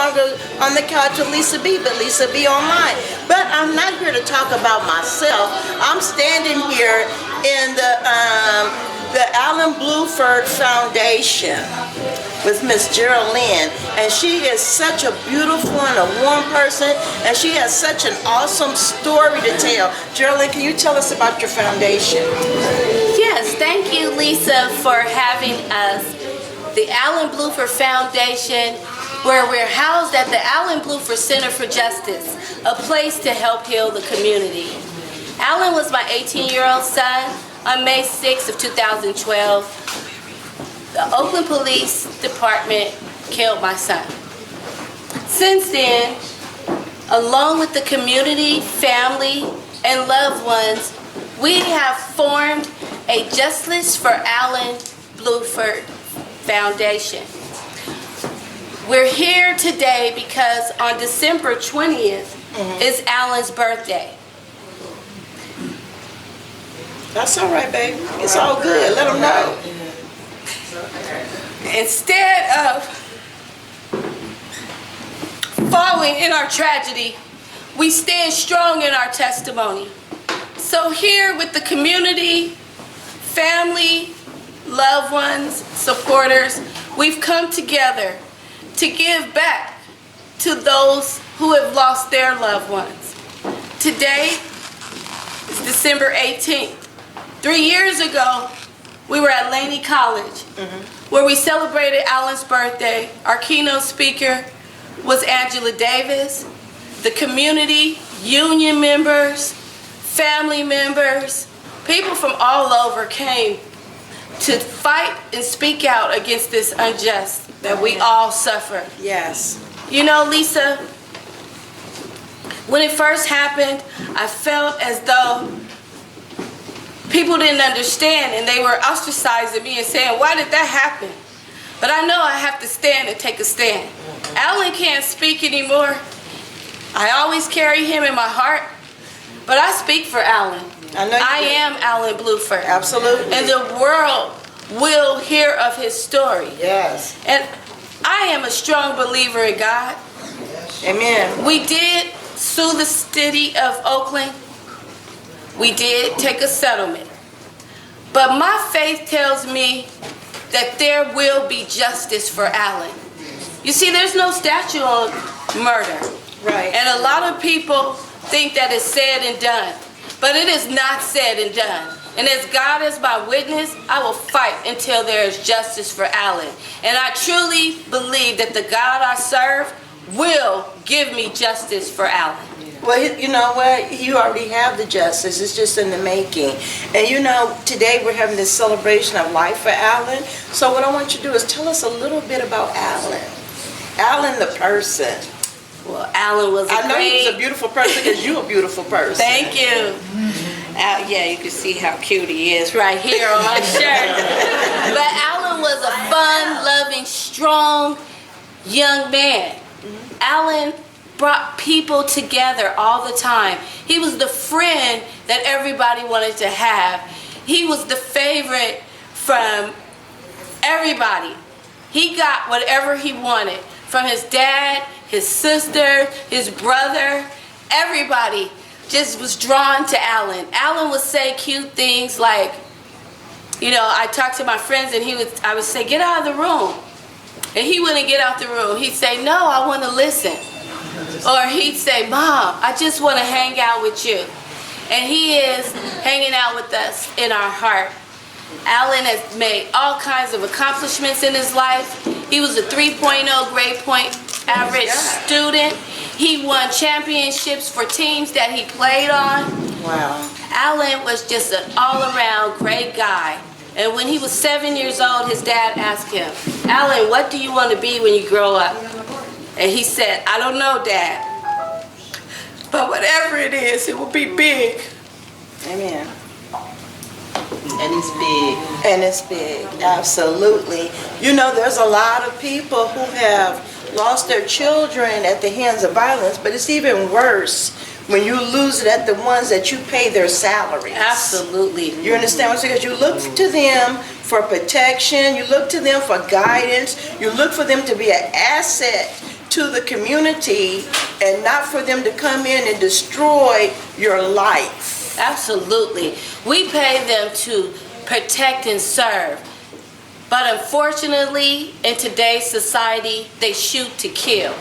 longer on the couch with Lisa B, but Lisa B online. But I'm not here to talk about myself. I'm standing here in the Brown-Blueford Foundation with Miss Jeralynn, and she is such a beautiful and a warm person, and she has such an awesome story to tell. Jeralynn, can you tell us about your foundation? Yes, thank you, Lisa, for having us. The Brown-Blueford Foundation, where we're housed at the Brown-Blueford Center for Justice, a place to help heal the community. Alan was my 18-year-old son. On May 6th of 2012, the Oakland Police Department killed my son. Since then, along with the community, family, and loved ones, we have formed a Justice for Brown-Blueford Foundation. We're here today because on December 20th is Alan's birthday. That's all right, baby. It's all good. Let them know. Instead of falling in our tragedy, we stand strong in our testimony. So here with the community, family, loved ones, supporters, we've come together to give back to those who have lost their loved ones. Today is December 18th. 3 years ago, we were at Laney College, where we celebrated Alan's birthday. Our keynote speaker was Angela Davis. The community, union members, family members, people from all over came to fight and speak out against this unjust that we all suffer. Yes. You know, Lisa, when it first happened, I felt as though people didn't understand, and they were ostracizing me and saying, why did that happen? But I know I have to stand and take a stand. Alan can't speak anymore. I always carry him in my heart, but I speak for Alan. I am Alan Blueford. Absolutely. And the world will hear of his story. Yes. And I am a strong believer in God. Yes. Amen. We did sue the city of Oakland. We did take a settlement. But my faith tells me that there will be justice for Alan. You see, there's no statute on murder. Right. And a lot of people think that it's said and done. But it is not said and done. And as God is my witness, I will fight until there is justice for Alan. And I truly believe that the God I serve will give me justice for Alan. Well, you know what? You already have the justice. It's just in the making. And you know, today we're having this celebration of life for Alan. So what I want you to do is tell us a little bit about Alan. Alan the person. Well, Alan was I know he was a beautiful person because you're a beautiful person. Thank you. Yeah, you can see how cute he is right here on my shirt. But Alan was a fun, loving, strong young man. Alan brought people together all the time. He was the friend that everybody wanted to have. He was the favorite from everybody. He got whatever he wanted from his dad, his sister, his brother. Everybody just was drawn to Alan. Alan would say cute things like, you know, I talked to my friends and I would say, get out of the room. And he wouldn't get out the room. He'd say, no, I want to listen. Or he'd say, Mom, I just want to hang out with you. And he is hanging out with us in our heart. Alan has made all kinds of accomplishments in his life. He was a 3.0 grade point average student. He won championships for teams that he played on. Wow. Alan was just an all-around great guy. And when he was 7 years old, his dad asked him, Alan, what do you want to be when you grow up? And he said, I don't know, Dad. But whatever it is, it will be big. Amen. And it's big. And it's big, absolutely. You know, there's a lot of people who have lost their children at the hands of violence, but it's even worse when you lose it at the ones that you pay their salaries. Absolutely. You understand what I'm saying? Because you look to them for protection, you look to them for guidance, you look for them to be an asset to the community and not for them to come in and destroy your life. Absolutely. We pay them to protect and serve. But unfortunately, in today's society, they shoot to kill.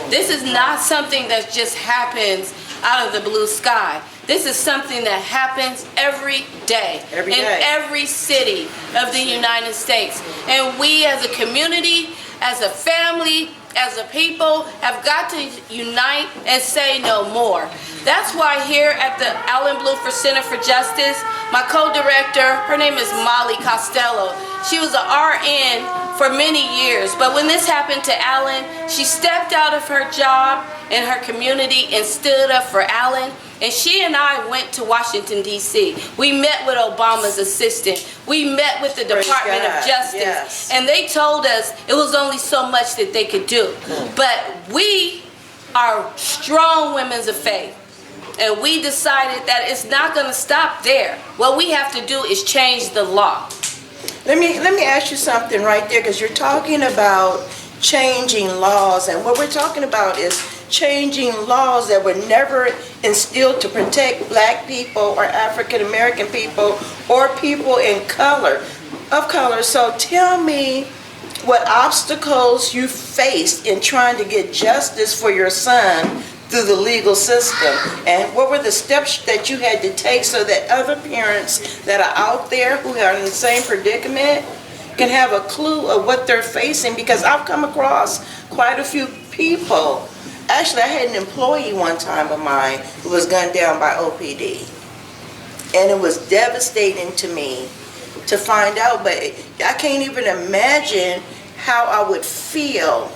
This is not something that just happens out of the blue sky. This is something that happens every day in every city of the United States. And we as a community, as a family, as a people, have got to unite and say no more. That's why here at the Brown-Blueford Center for Justice, my co-director, her name is Molly Costello. She was an RN for many years, but when this happened to Alan, she stepped out of her job in her community and stood up for Alan. And she and I went to Washington, D.C. We met with Obama's assistant. We met with the Department of Justice. Yes. And they told us it was only so much that they could do. But we are strong women of faith. And we decided that it's not going to stop there. What we have to do is change the law. Let me ask you something right there, because you're talking about changing laws. And what we're talking about is changing laws that were never instilled to protect black people or African American people or people of color. So tell me what obstacles you faced in trying to get justice for your son through the legal system, and what were the steps that you had to take so that other parents that are out there who are in the same predicament can have a clue of what they're facing. Because I've come across quite a few people. Actually, I had an employee one time of mine who was gunned down by OPD. And it was devastating to me to find out, but I can't even imagine how I would feel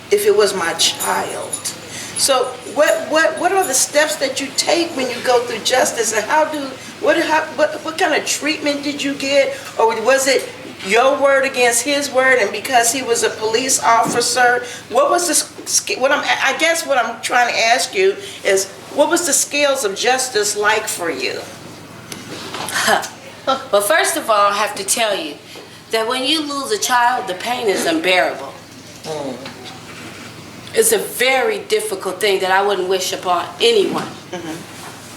if it was my child. So what are the steps that you take when you go through justice, and what kind of treatment did you get? Or was it your word against his word, and because he was a police officer, what was I guess what I'm trying to ask you is, what was the scales of justice like for you? Well, first of all, I have to tell you that when you lose a child, the pain is unbearable. It's a very difficult thing that I wouldn't wish upon anyone.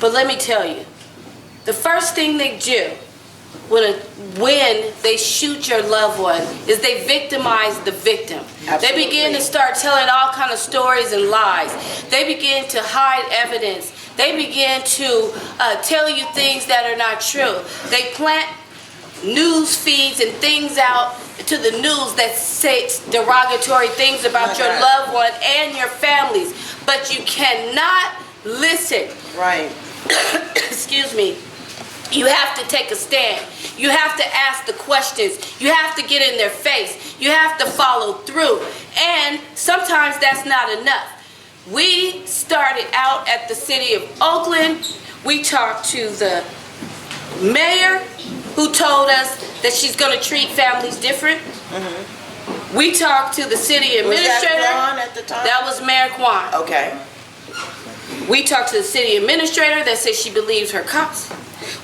But let me tell you, the first thing they do when they shoot your loved one is they victimize the victim. Absolutely. They begin to start telling all kind of stories and lies. They begin to hide evidence. They begin to tell you things that are not true. They plant news feeds and things out to the news that say derogatory things about your loved one and your families, but you cannot listen. Right. Excuse me. You have to take a stand. You have to ask the questions. You have to get in their face. You have to follow through. And sometimes that's not enough. We started out at the city of Oakland. We talked to the mayor, who told us that she's going to treat families different. We talked to the city administrator. Was that Kwan at the time? That was Mayor Kwan. Okay. We talked to the city administrator that said she believes her cops.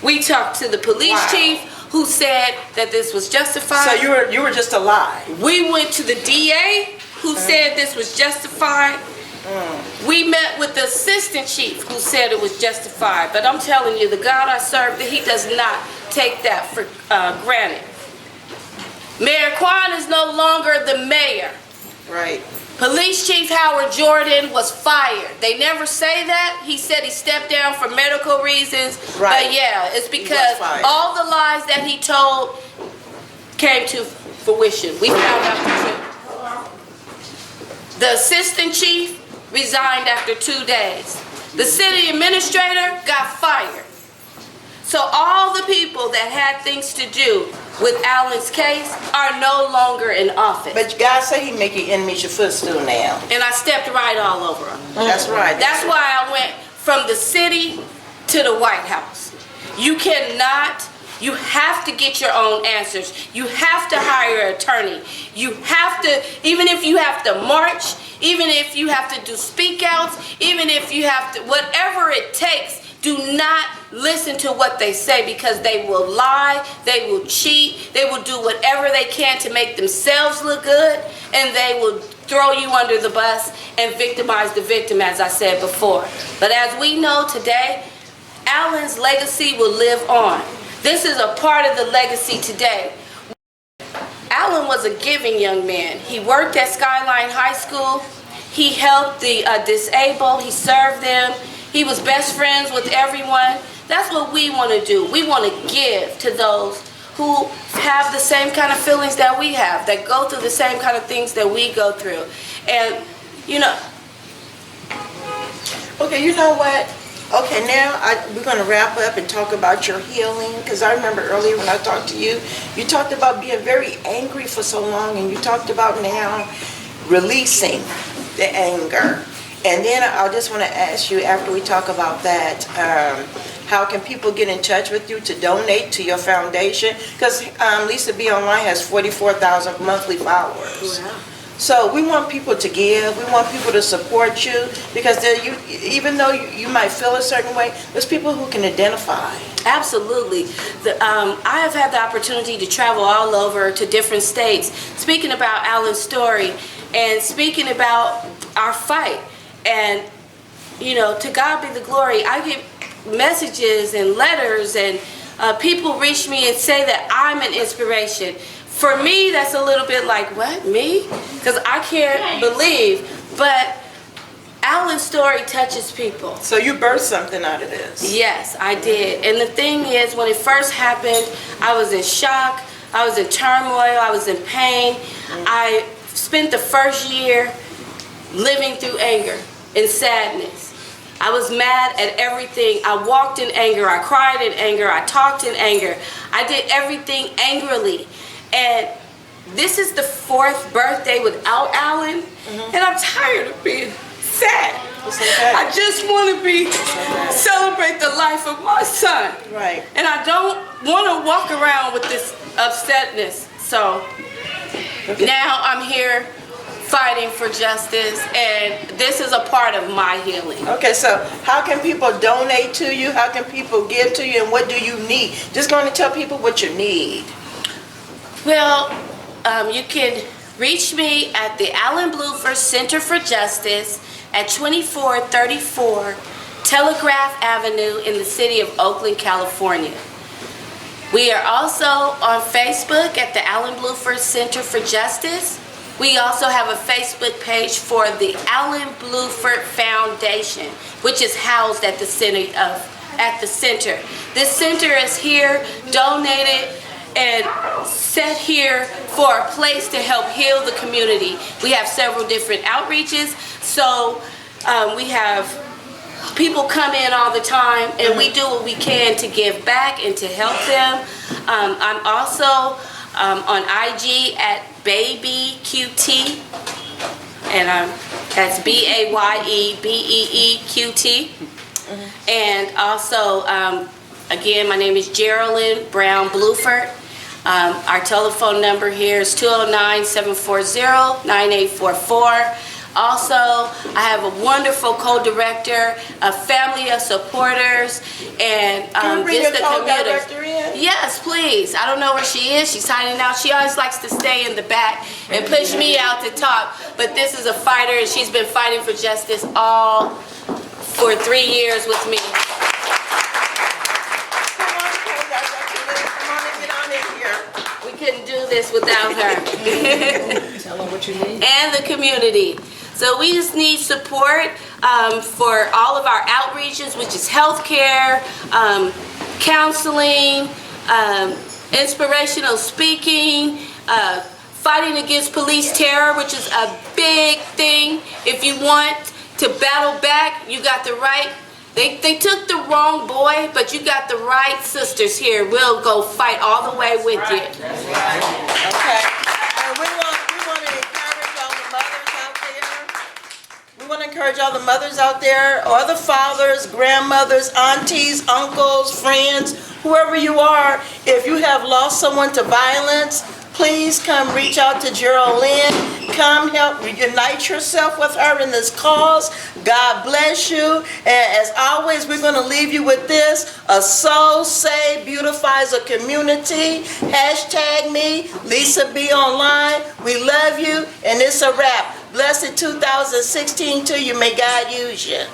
We talked to the police chief, who said that this was justified. So you were just a lie. We went to the DA, who said this was justified. We met with the assistant chief, who said it was justified. But I'm telling you, the God I serve, that he does not take that for granted. Mayor Kwan is no longer the mayor. Right. Police Chief Howard Jordan was fired. They never say that. He said he stepped down for medical reasons. Right. But yeah, it's because all the lies that he told came to fruition. We found out the truth. The assistant chief resigned after 2 days. The city administrator got fired. So all the people that had things to do with Alan's case are no longer in office. But God said he make your enemies your footstool now. And I stepped right all over them. That's right. That's why I went from the city to the White House. You cannot, you have to get your own answers. You have to hire an attorney. You have to, even if you have to march, even if you have to do speak outs, even if you have to, whatever it takes Do not listen to what they say, because they will lie, they will cheat, they will do whatever they can to make themselves look good, and they will throw you under the bus and victimize the victim, as I said before. But as we know today, Alan's legacy will live on. This is a part of the legacy today. Alan was a giving young man. He worked at Skyline High School. He helped the disabled. He served them. He was best friends with everyone. That's what we want to do. We want to give to those who have the same kind of feelings that we have, that go through the same kind of things that we go through. And, you know. Okay, you know what? Okay, now we're going to wrap up and talk about your healing, because I remember earlier when I talked to you, you talked about being very angry for so long, and you talked about now releasing the anger. And then I just want to ask you, after we talk about that, how can people get in touch with you to donate to your foundation? Because Lisa B Online has 44,000 monthly followers. Wow. So we want people to give, we want people to support you, because even though you might feel a certain way, there's people who can identify. Absolutely. I have had the opportunity to travel all over to different states, speaking about Alan's story and speaking about our fight. And, you know, to God be the glory. I get messages and letters, and people reach me and say that I'm an inspiration. For me, that's a little bit like, what, me? Because I can't believe, but Alan's story touches people. So you birthed something out of this. Yes, I did. And the thing is, when it first happened, I was in shock, I was in turmoil, I was in pain. I spent the first year living through anger and sadness. I was mad at everything. I walked in anger, I cried in anger, I talked in anger. I did everything angrily. And this is the 4th birthday without Alan, and I'm tired of being sad. Okay. I just want to celebrate the life of my son. Right. And I don't want to walk around with this upsetness. So now I'm here fighting for justice, and this is a part of my healing. Okay, so how can people donate to you? How can people give to you, and what do you need? Just going to tell people what you need. Well, you can reach me at the Brown-Blueford Center for Justice at 2434 Telegraph Avenue in the city of Oakland, California. We are also on Facebook at the Brown-Blueford Center for Justice. We also have a Facebook page for the Brown-Blueford Foundation, which is housed at the center. This center is here, donated, and set here for a place to help heal the community. We have several different outreaches, so we have people come in all the time, and we do what we can to give back and to help them. I'm also on IG at BabyQT, and that's BAYEBEEQT. And also, again, my name is Jeralynn Brown-Blueford. Our telephone number here is 209-740-9844. Also, I have a wonderful co-director, a family of supporters, and Can you bring just your the commuters. co-director in? Yes, please. I don't know where she is. She's hiding out. She always likes to stay in the back and push me out to talk. But this is a fighter, and she's been fighting for justice all for 3 years with me. We couldn't do this without her. Tell her what you need. And the community. So we just need support for all of our outreaches, which is healthcare, counseling, inspirational speaking, fighting against police terror, which is a big thing. If you want to battle back, you got the right. They took the wrong boy, but you got the right sisters here. We'll go fight all the way with you. Okay. And we want to encourage all the mothers out there. We want to encourage all the mothers out there, or the fathers, grandmothers, aunties, uncles, friends, whoever you are. If you have lost someone to violence, please come reach out to Jeralynn. Come help unite yourself with her in this cause. God bless you. And as always, we're going to leave you with this. A soul saved beautifies a community. Hashtag me, Lisa B Online. We love you, and it's a wrap. Blessed 2016 to you. May God use you.